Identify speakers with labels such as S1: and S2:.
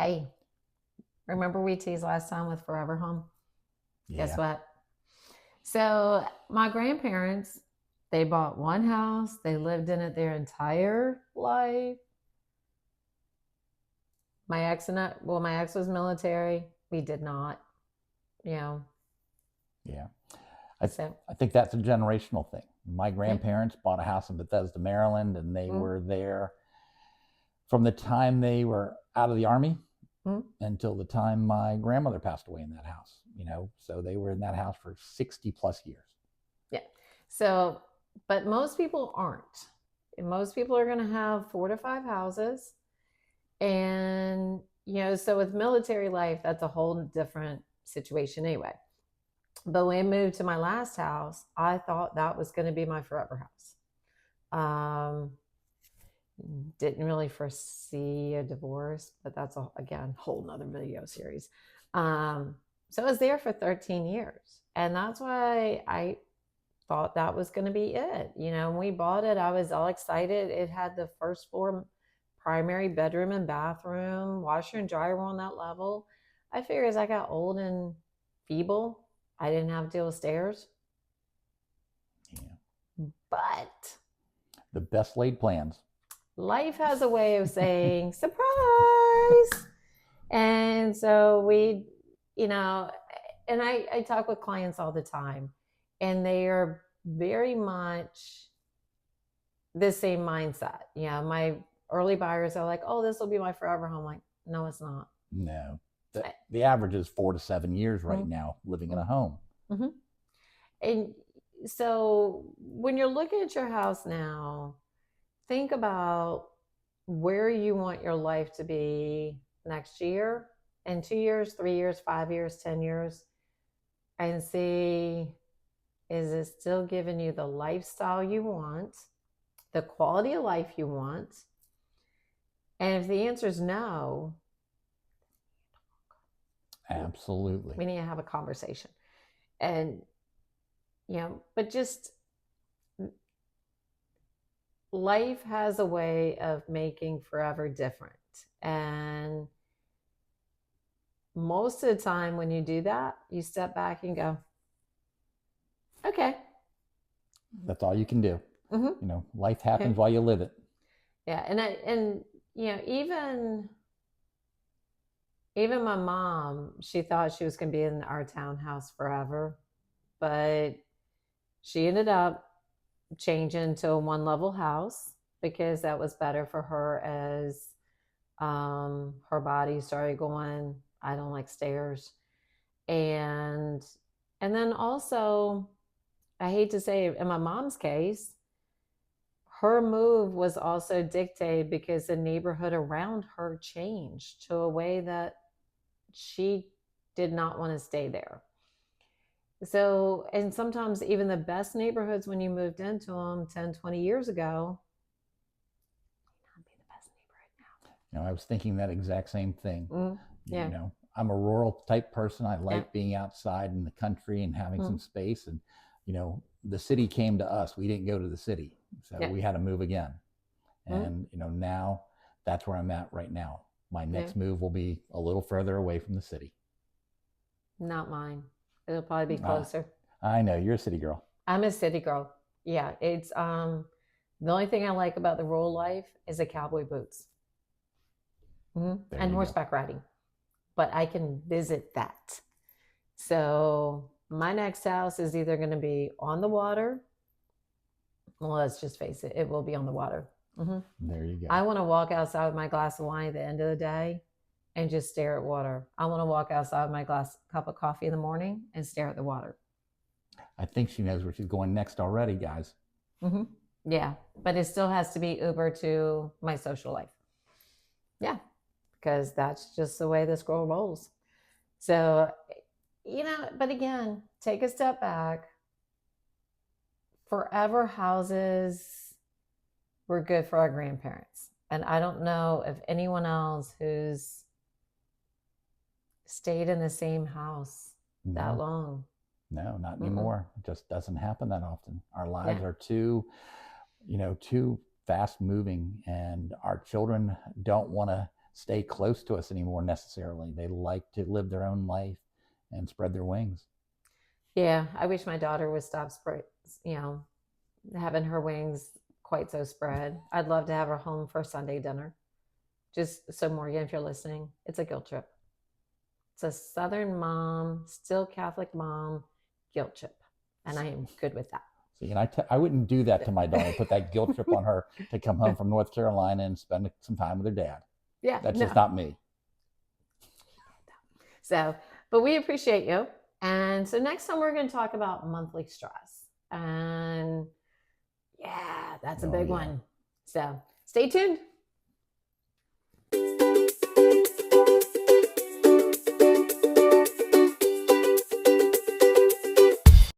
S1: Hey, remember we teased last time with Forever Home? Guess
S2: Yeah.
S1: what? So my grandparents, they bought one house. They lived in it their entire life. My ex was military. We did not, you know.
S2: Yeah. I,
S1: So
S2: I think that's a generational thing. My
S1: yeah,
S2: grandparents bought a house in Bethesda, Maryland, and they
S1: mm,
S2: were there from the time they were out of the Army
S1: mm,
S2: until the time my grandmother passed away in that house. So they were in that house for 60 plus years.
S1: yeah. So, but most people aren't. And most people are going to have 4 to 5 houses, and so with military life, that's a whole different situation anyway. But when I moved to my last house, I thought that was going to be my forever house. Um, didn't really foresee a divorce, but that's again whole nother video series. So I was there for 13 years, and that's why I thought that was going to be it. When we bought it, I was all excited. It had the first floor primary bedroom and bathroom, washer and dryer were on that level. I figured as I got old and feeble, I didn't have to deal with stairs.
S2: Yeah.
S1: But
S2: The best laid plans.
S1: life has a way of saying surprise. And so you know, and I talk with clients all the time, and they are very much the same mindset. My early buyers are like, oh, this will be my forever home. Like, no, it's not.
S2: No. The average is 4 to 7 years right
S1: Mm-hmm.
S2: now living in a home.
S1: Mm-hmm. And so when you're looking at your house now, think about where you want your life to be next year, in 2 years, 3 years, 5 years, 10 years, and see, is it still giving you the lifestyle you want, the quality of life you want? And if the answer is no,
S2: Absolutely.
S1: we need to have a conversation. And, but just life has a way of making forever different. And most of the time when you do that, you step back and go, okay.
S2: That's all you can do.
S1: Mm-hmm.
S2: Life happens while you live it.
S1: Yeah. And even my mom, she thought she was going to be in our townhouse forever, but she ended up changing to a one-level house because that was better for her as her body started going, I don't like stairs. And then also, I hate to say it, in my mom's case, her move was also dictated because the neighborhood around her changed to a way that she did not want to stay there. So, and sometimes even the best neighborhoods, when you moved into them 10, 20 years ago, may not be the best neighborhood
S2: I was thinking that exact same thing.
S1: now. Yeah.
S2: I'm a rural type person. I like
S1: Yeah.
S2: being outside in the country and having some
S1: Mm.
S2: space. And, the city came to us. We didn't go to the city. So
S1: Yeah.
S2: we had to move again.
S1: Mm.
S2: And, now that's where I'm at right now. My next
S1: Yeah.
S2: move will be a little further away from the city.
S1: Not mine. It'll probably be closer.
S2: I know you're a city girl.
S1: I'm a city girl. Yeah. It's the only thing I like about the rural life is the cowboy boots. Mm-hmm. And horseback riding. But I can visit that. So my next house is either going to be on the water. Well, let's just face it, it will be on the water. Mm-hmm.
S2: There you go.
S1: I want to walk outside with my glass of wine at the end of the day and just stare at water. I want to walk outside with my cup of coffee in the morning and stare at the water.
S2: I think she knows where she's going next already, guys.
S1: Mm-hmm. Yeah, but it still has to be Uber to my social life. Yeah, because that's just the way this girl rolls. So, but again, take a step back. Forever houses were good for our grandparents. And I don't know if anyone else who's stayed in the same house that long.
S2: No, not anymore. It just doesn't happen that often. Our lives are too fast moving, and our children don't want to stay close to us anymore necessarily. They like to live their own life and spread their wings.
S1: Yeah, I wish my daughter would stop spread, you know, having her wings quite so spread. I'd love to have her home for Sunday dinner. Just so Morgan, if you're listening, it's a guilt trip. It's a Southern mom, still Catholic mom, guilt trip. And I am good with that.
S2: See, and I wouldn't do that to my daughter, put that guilt trip on her to come home from North Carolina and spend some time with her dad.
S1: Yeah.
S2: That's
S1: no.
S2: just not me.
S1: So, but we appreciate you. And so next time we're going to talk about monthly stress. And yeah, that's a big one. So stay tuned.